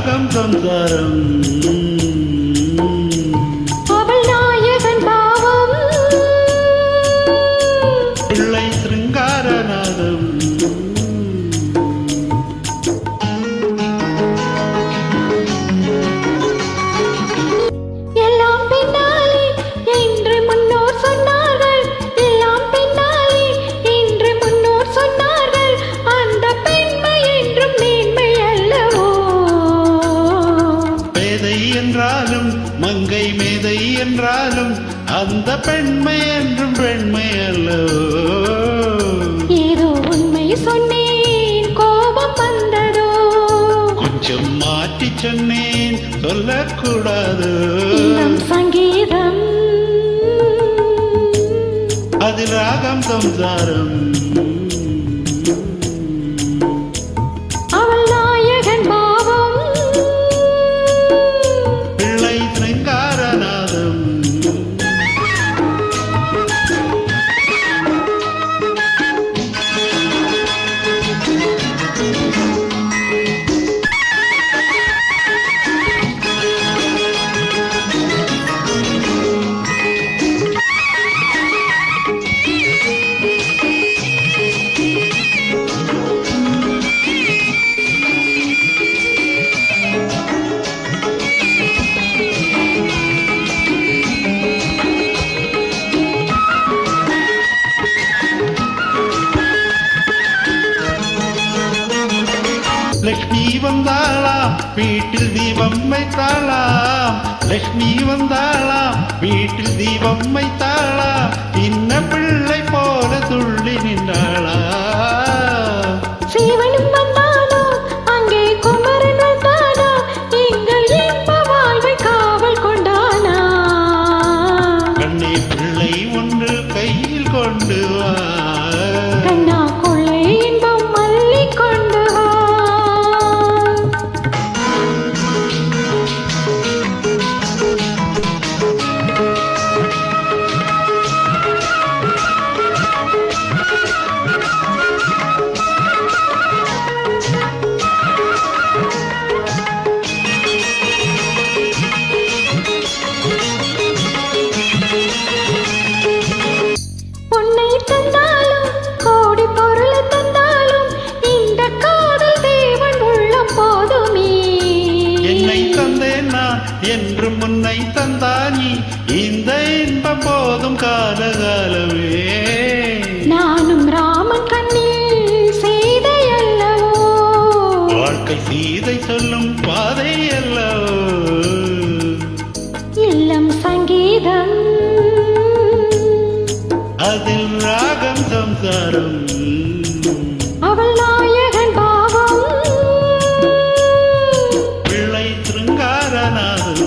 ராகம் சம்சாரம் அவள் நாயகன் பாவம் பிள்ளை சிருங்காரநாதம் எல்லாம் பின்னாலே என்று முன்னோர் சொன்னார்கள் எல்லாம் பின்னாலே என்று முன்னோர் சொன்னார்கள் அந்த பெண்மை என்றும் மேன்மை அல்லவோ பேதை என்றாலும் மங்கை மேதை என்றாலும் அந்த பெண்மை என்றும் பெண்மை அல்லவோ ஏதோ உண்மை சொன்னேன் கோபம் வந்ததோ கொஞ்சம் மாற்றி சொன்னேன் சொல்லக்கூடாது இன்னும் சங்கீதம் அது ராகம் சம்சாரம் அவள் நாயகன் பாவம் பிள்ளை சிருங்காரநாதம் லக்ஷ்மி வந்தாளாம் வீட்டில் தீபம் வைத்தாளாம் லக்ஷ்மி வந்தாளாம் வீட்டில் தீபம் வைத்தாளாம் இன்ன பிள்ளை போல துள்ளி நின்றாளா சீவனும் வந்தானோ அங்கே குமரன் வந்தானா எங்கள் இன்ப வாழ்வை காவல் கொண்டானா கண்ணே பிள்ளை ஒன்று கையில் கொண்டு வா கண்ணா கொள்ளை இன்பம் மல்லி கொண்டு வா பொன்னை தந்தாலும் கோடி பொருளை தந்தாலும் இந்த காதல் தேவன் உள்ளம் போதுமே என்னை தந்தேன் நான் என்று முன்னை தந்தானி இந்த இன்பம் போதும் காலகாலமே நானும் ராமன் கண்ணில் சீதை அல்லவோ வாழ்க்கை சீதை சொல்லும் பாதை அல்லவோ இல்லம் சங்கீதம் அதில் ராகம் சம்சாரம் அவள் நாயகன் பாவம் பிள்ளை சிருங்காரநாதம்